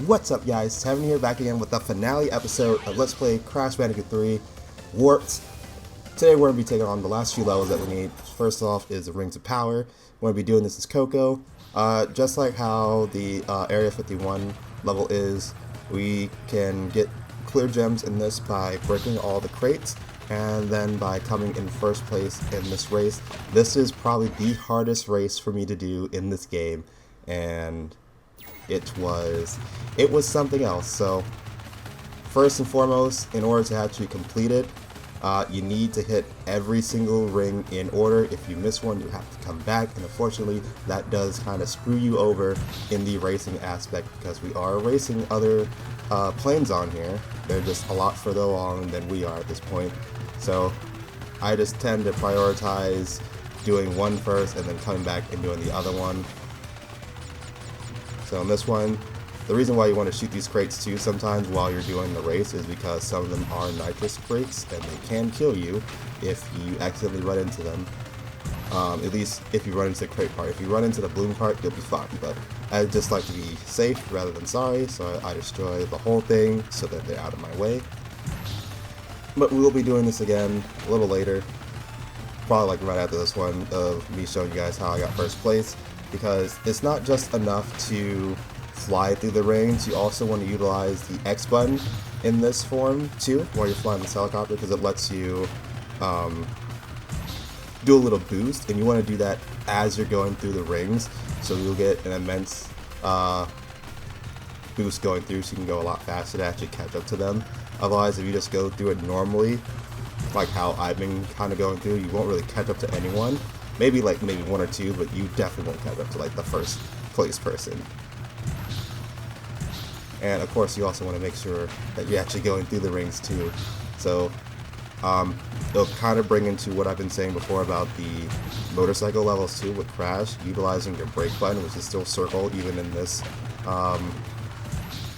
What's up, guys? Tevy here, back again with the finale episode of Let's Play Crash Bandicoot 3 Warped. Today we're going to be taking on the last few levels that we need. First off is the Rings of Power. We're going to be doing this as Coco. Just like how the Area 51 level is, we can get clear gems in this by breaking all the crates and then by coming in first place in this race. This is probably the hardest race for me to do in this game, and it was something else. So first and foremost, in order to actually complete it, you need to hit every single ring in order. If you miss one, you have to come back, and unfortunately that does kind of screw you over in the racing aspect, because we are racing other planes on here. They're just a lot further along than we are at this point, so I just tend to prioritize doing one first and then coming back and doing the other one. So in this one, the reason why you want to shoot these crates too sometimes while you're doing the race is because some of them are nitrous crates and they can kill you if you accidentally run into them. At least if you run into the crate part. If you run into the bloom part, you'll be fine, but I just like to be safe rather than sorry, so I destroy the whole thing so that they're out of my way. But we will be doing this again a little later, probably like right after this one, of me showing you guys how I got first place. Because it's not just enough to fly through the rings, you also want to utilize the X button in this form too while you're flying this helicopter, because it lets you do a little boost, and you want to do that as you're going through the rings, so you'll get an immense boost going through, so you can go a lot faster to actually catch up to them. Otherwise, if you just go through it normally, like how I've been kind of going through, you won't really catch up to anyone. Maybe one or two, but you definitely won't catch up to like the first place person. And of course, you also want to make sure that you're actually going through the rings too. So it'll kind of bring into what I've been saying before about the motorcycle levels too with Crash, utilizing your brake button, which is still circle even in this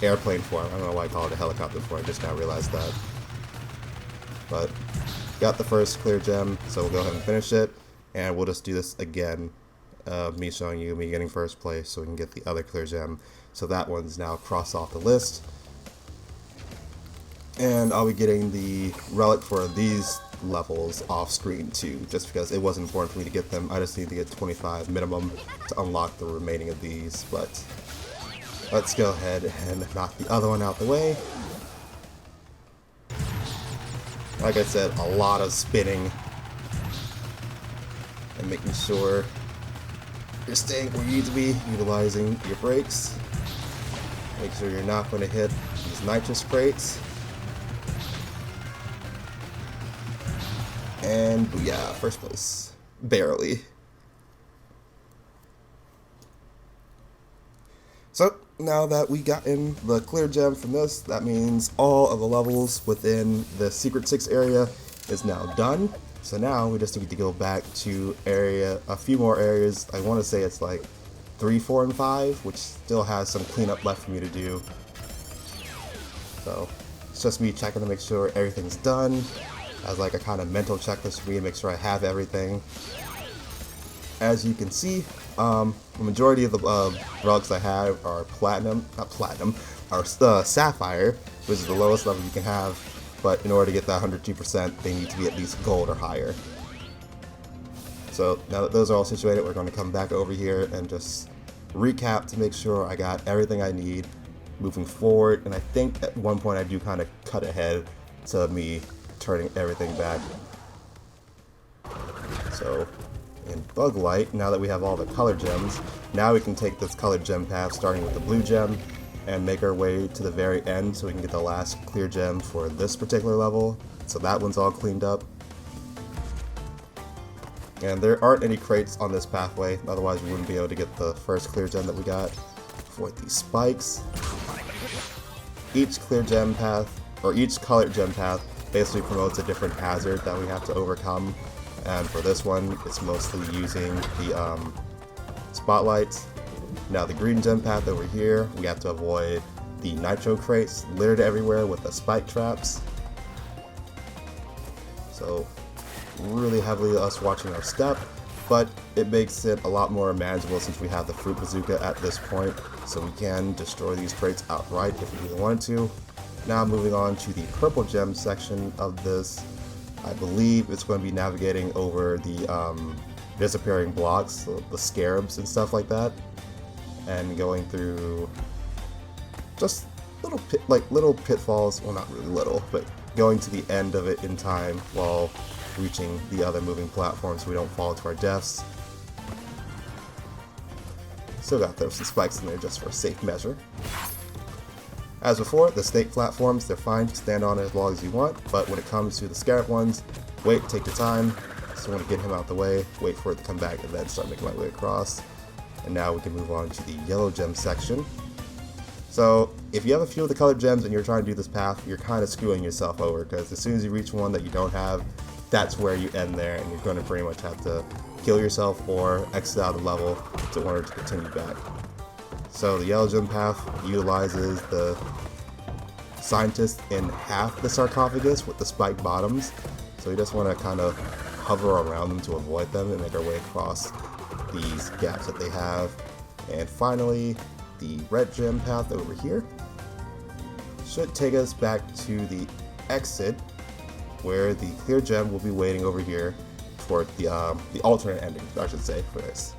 airplane form. I don't know why I call it a helicopter form, I just now realized that. But got the first clear gem, so we'll go ahead and finish it. And we'll just do this again, me showing you me getting first place so we can get the other clear gem. So that one's now crossed off the list. And I'll be getting the relic for these levels off screen too, just because it wasn't important for me to get them. I just need to get 25 minimum to unlock the remaining of these. But let's go ahead and knock the other one out the way. Like I said, a lot of spinning and making sure you're staying where you need to be, utilizing your brakes. Make sure you're not going to hit these nitrous crates. And yeah, first place. Barely. So now that we got in the clear gem from this, that means all of the levels within the Secret 6 area is now done. So now we just need to go back to a few more areas. I want to say it's like 3, 4, and 5, which still has some cleanup left for me to do. So it's just me checking to make sure everything's done, as like a kind of mental checklist for me to make sure I have everything. As you can see, the majority of the rugs I have are sapphire, which is the lowest level you can have. But in order to get that 102%, they need to be at least gold or higher. So now that those are all situated, we're going to come back over here and just recap to make sure I got everything I need moving forward. And I think at one point I do kind of cut ahead to me turning everything back. So in Bug Light, now that we have all the color gems, now we can take this colored gem path starting with the blue gem and make our way to the very end so we can get the last clear gem for this particular level. So that one's all cleaned up. And there aren't any crates on this pathway, otherwise we wouldn't be able to get the first clear gem that we got for these spikes. Each clear gem path, or each colored gem path, basically promotes a different hazard that we have to overcome. And for this one, it's mostly using the spotlights. Now the green gem path over here, we have to avoid the nitro crates littered everywhere with the spike traps. So really heavily us watching our step. but it makes it a lot more manageable since we have the fruit bazooka at this point, so we can destroy these crates outright if we really wanted to. Now moving on to the purple gem section of this, I believe it's going to be navigating over the disappearing blocks, the scarabs and stuff like that, and going through just little pitfalls, well not really little, but going to the end of it in time while reaching the other moving platforms so we don't fall to our deaths. Still got throw some spikes in there just for a safe measure. As before, the snake platforms, they're fine to stand on it as long as you want, but when it comes to the scarab ones, wait, take your time. Just want to get him out the way, wait for it to come back, and then start making my way across. And now we can move on to the yellow gem section. So if you have a few of the colored gems and you're trying to do this path, you're kind of screwing yourself over, because as soon as you reach one that you don't have, that's where you end there, and you're going to pretty much have to kill yourself or exit out of the level in order to continue back. So the yellow gem path utilizes the scientist in half the sarcophagus with the spiked bottoms, so we just want to kind of hover around them to avoid them and make our way across these gaps that they have. And finally, the red gem path over here should take us back to the exit, where the clear gem will be waiting over here for the alternate ending, I should say, for this.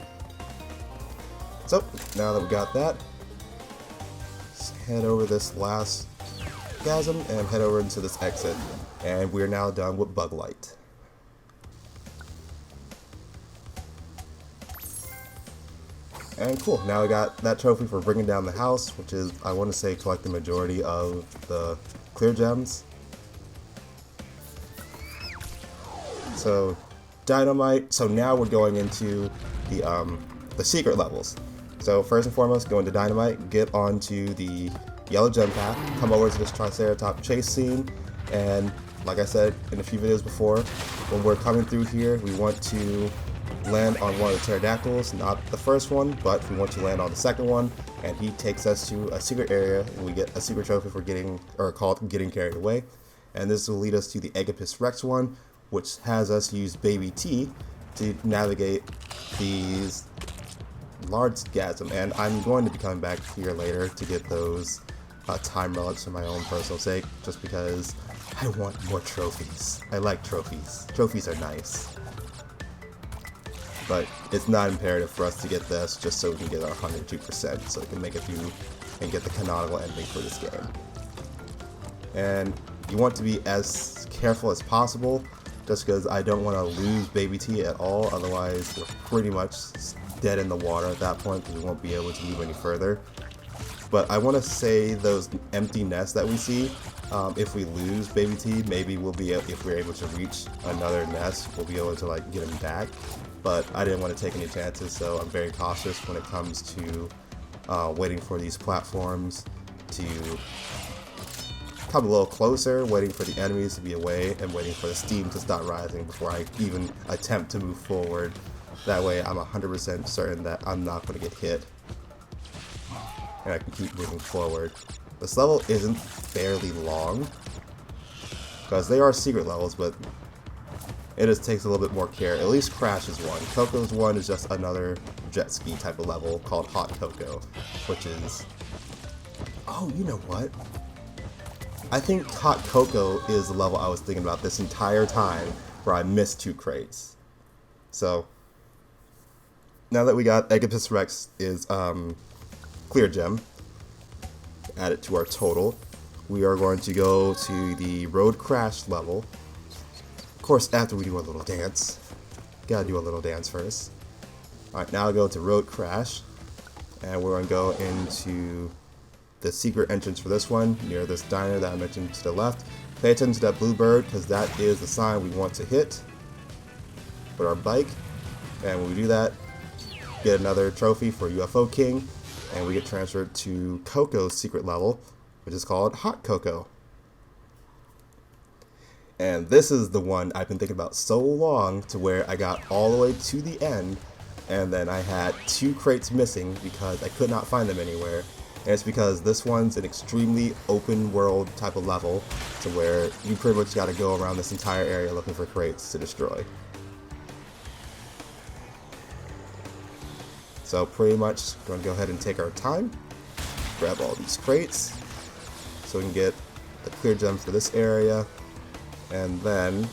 So now that we got that, let's head over this last chasm and head over into this exit, and we're now done with Bug Light. And cool, now we got that trophy for bringing down the house, which is, I want to say, collect the majority of the clear gems. So dynamite. So now we're going into the secret levels. So first and foremost, go into dynamite, get onto the yellow gem path, come over to this Triceratops chase scene, and like I said in a few videos before, when we're coming through here, we want to land on one of the pterodactyls, not the first one, but we want to land on the second one, and he takes us to a secret area, and we get a secret trophy for called getting carried away. And this will lead us to the Agapus Rex one, which has us use Baby T to navigate these large gasm, and I'm going to be coming back here later to get those time relics for my own personal sake, just because I want more trophies. I like trophies. Trophies are nice. But it's not imperative for us to get this just so we can get our 102%, so we can make it through and get the canonical ending for this game. And you want to be as careful as possible, just because I don't want to lose Baby T at all, otherwise we're pretty much dead in the water at that point because we won't be able to move any further. But I want to say those empty nests that we see, if we lose Baby T, maybe we'll be able, if we're able to reach another nest, we'll be able to like get him back. But I didn't want to take any chances, so I'm very cautious when it comes to waiting for these platforms to come a little closer, waiting for the enemies to be away, and waiting for the steam to start rising before I even attempt to move forward. That way I'm 100% certain that I'm not going to get hit, and I can keep moving forward. This level isn't fairly long, because they are secret levels, but it just takes a little bit more care. At least Crash is one. Coco's one is just another jet ski type of level called Hot Cocoa, which is... Oh, you know what? I think Hot Cocoa is the level I was thinking about this entire time, where I missed 2 crates. So, now that we got Agapus Rex is clear gem, add it to our total, we are going to go to the Road Crash level. Of course, after we do a little dance. Gotta do a little dance first. Alright, now I go to Road Crash, and we're going to go into the secret entrance for this one, near this diner that I mentioned to the left. Pay attention to that blue bird, because that is the sign we want to hit with our bike. And when we do that, get another trophy for UFO King, and we get transferred to Coco's secret level, which is called Hot Cocoa. And this is the one I've been thinking about so long, to where I got all the way to the end, and then I had 2 crates missing because I could not find them anywhere. And it's because this one's an extremely open world type of level, to where you pretty much got to go around this entire area looking for crates to destroy. So pretty much we're going to go ahead and take our time, grab all these crates so we can get the clear gem for this area, and then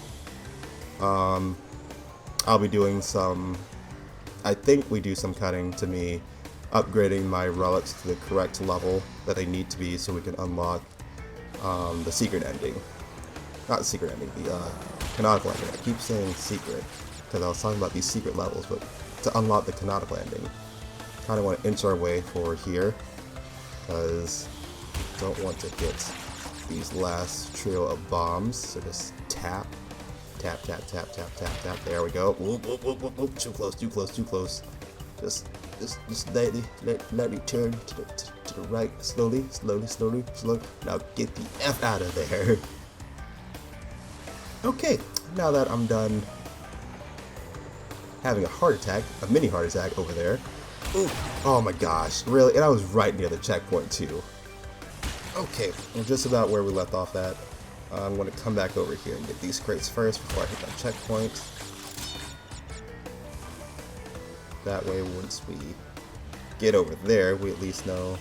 I'll be doing some, I think we do some cutting to me upgrading my relics to the correct level that they need to be so we can unlock the secret ending. Not the secret ending, the canonical ending. I keep saying secret because I was talking about these secret levels, but to unlock the canonical ending, kind of want to inch our way forward here because don't want to hit these last trio of bombs. So just tap, tap, tap, tap, tap, tap, tap. There we go. Whoop, whoop, whoop, whoop, whoop. Too close, too close, too close. Just lightly turn to the right, slowly. Now get the F out of there. Okay, now that I'm done having a heart attack, a mini heart attack over there. Ooh, oh my gosh, really? And I was right near the checkpoint too. Okay, we're just about where we left off at. I'm going to come back over here and get these crates first before I hit that checkpoint. That way, once we get over there, we at least known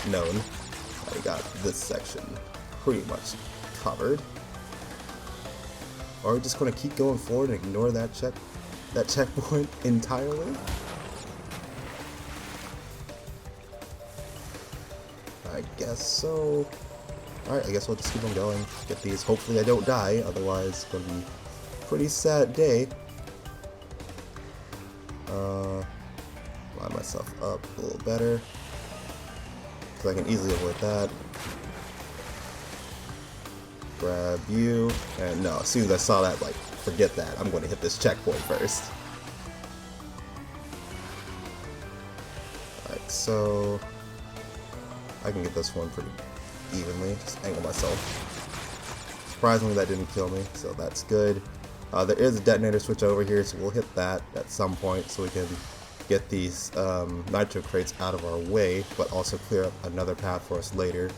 that we got this section pretty much covered. Or we're just going to keep going forward and ignore that checkpoint entirely. I guess so. Alright, I guess we'll just keep on going. Get these. Hopefully I don't die, otherwise it's going to be a pretty sad day. Line myself up a little better, because I can easily avoid that. Grab you, and no, as soon as I saw that, like, forget that. I'm going to hit this checkpoint first. Alright, so I can get this one pretty evenly. Just angle myself. Surprisingly, that didn't kill me, so that's good. There is a detonator switch over here, so we'll hit that at some point so we can get these nitro crates out of our way, but also clear up another path for us later,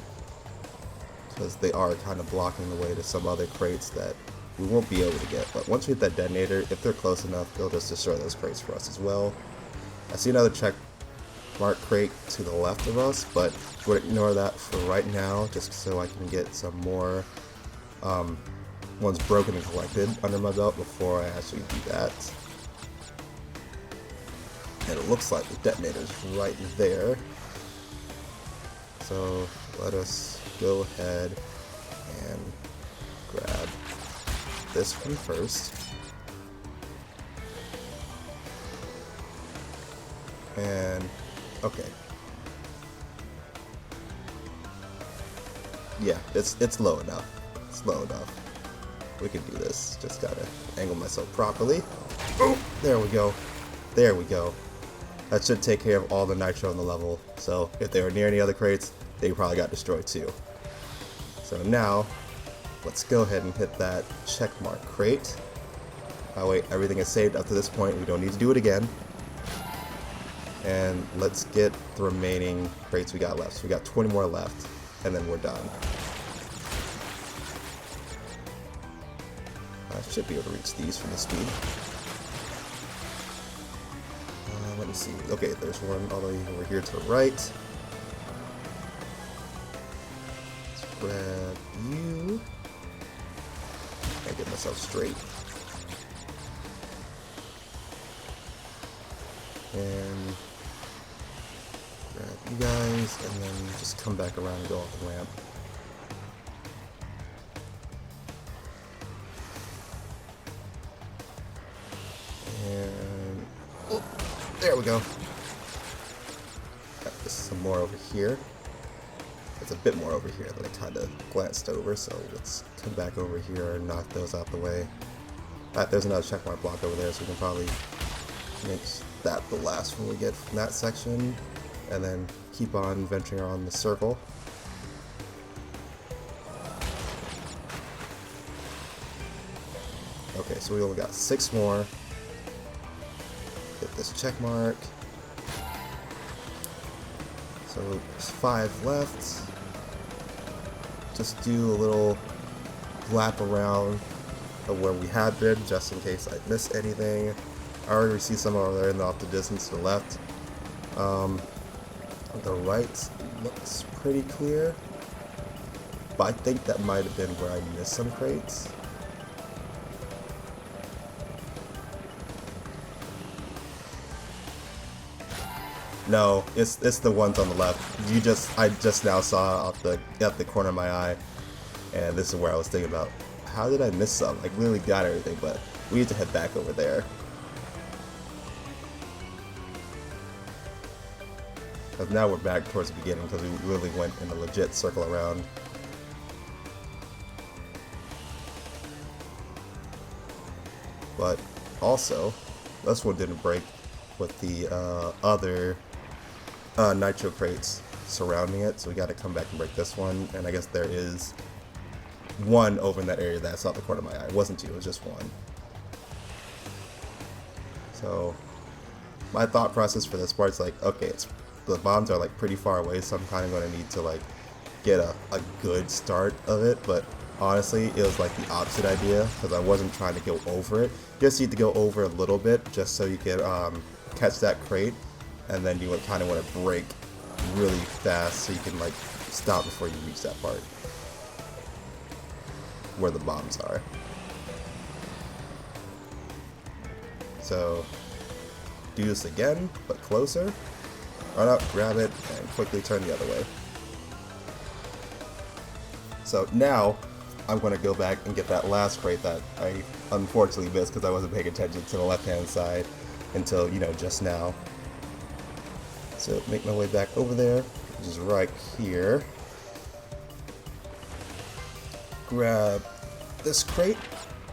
because they are kind of blocking the way to some other crates that we won't be able to get. But once we hit that detonator, if they're close enough, they'll just destroy those crates for us as well. I see another check mark crate to the left of us, but we'll ignore that for right now, just so I can get some more ones broken and collected under my belt before I actually do that. And it looks like the detonator's right there. So let us go ahead and grab this one first. And okay. Yeah, it's low enough. It's low enough. We can do this. Just gotta angle myself properly. Oh, there we go. There we go. That should take care of all the nitro on the level. So if they were near any other crates, they probably got destroyed too. So now, let's go ahead and hit that checkmark crate. Oh wait, everything is saved up to this point. We don't need to do it again. And let's get the remaining crates we got left. So we got 20 more left, and then we're done. I should be able to reach these from the speed. Let me see. Okay, there's one all the way over here to the right. Let's grab you. I get myself straight. And grab you guys, and then just come back around and go off the ramp. And oh, there we go. Got this some more over here. There's a bit more over here that I kind of glanced over, so let's come back over here and knock those out the way. There's another checkmark block over there, so we can probably make that the last one we get from that section, and then keep on venturing around the circle. Okay, so we only got 6 more. Hit this check mark. So there's 5 left. Just do a little lap around of where we had been, just in case I missed anything. I already see some over there in the off the distance to the left. The right looks pretty clear, but I think that might have been where I missed some crates. No, it's the ones on the left. I just now saw at the corner of my eye, and this is where I was thinking about, how did I miss some? I clearly got everything, but we need to head back over there. Because now we're back towards the beginning, because we really went in a legit circle around. But also, this one didn't break with the other nitro crates surrounding it, so we got to come back and break this one. And I guess there is one over in that area that's not the corner of my eye. It wasn't two, it was just one. So my thought process for this part is like, okay, the bombs are like pretty far away, so I'm kind of going to need to like get a good start of it. But honestly, it was like the opposite idea, because I wasn't trying to go over it. You just need to go over a little bit just so you can catch that crate, and then you would kind of want to break really fast so you can like stop before you reach that part where the bombs are. So do this again, but closer. Run up, grab it, and quickly turn the other way. So now I'm going to go back and get that last crate that I unfortunately missed because I wasn't paying attention to the left-hand side until, you know, just now. So make my way back over there, which is right here. Grab this crate,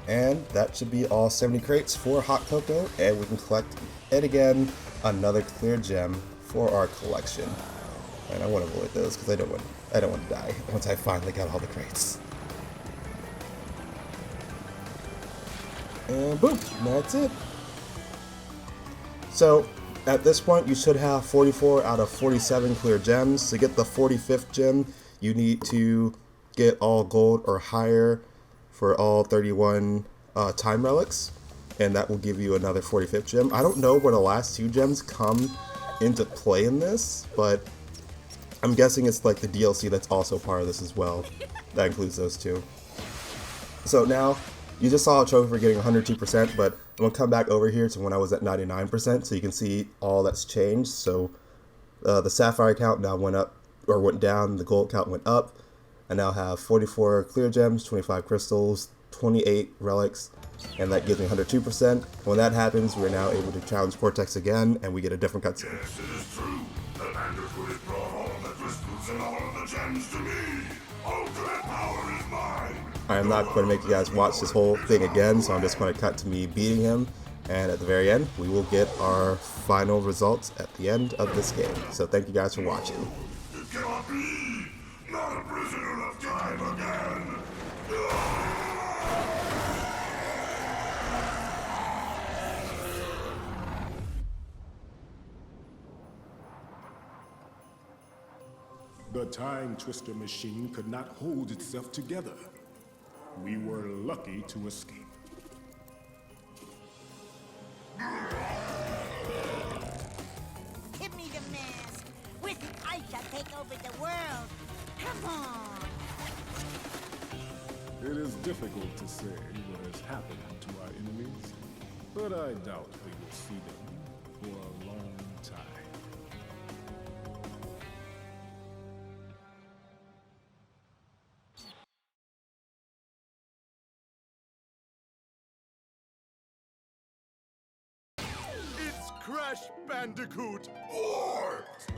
and that should be all 70 crates for hot cocoa, and we can collect it again, another clear gem for our collection. And I want to avoid those because I don't want to die once I finally got all the crates. And boom, that's it. So at this point, you should have 44 out of 47 clear gems. To get the 45th gem, you need to get all gold or higher for all 31 time relics, and that will give you another 45th gem. I don't know where the last two gems come into play in this, but I'm guessing it's like the DLC that's also part of this as well. That includes those two. So now, you just saw a trophy for getting 102%, but I'm going to come back over here to when I was at 99%, so you can see all that's changed. So the sapphire count now went up, or went down, the gold count went up. I now have 44 clear gems, 25 crystals, 28 relics, and that gives me 102%. When that happens, we're now able to challenge Cortex again, and we get a different cutscene. Yes, it is true. The Bandicoot has brought all the crystals and all of the gems to me. Ultimate power is mine. I am not going to make you guys watch this whole thing again, so I'm just going to cut to me beating him, and at the very end, we will get our final results at the end of this game. So thank you guys for watching. It cannot be. Not a prisoner of time again. The Time Twister machine could not hold itself together. We were lucky to escape. Give me the mask. With it, I shall take over the world. Come on. It is difficult to say what has happened to our enemies, but I doubt we will see them for a long time. It's Crash Bandicoot Warped!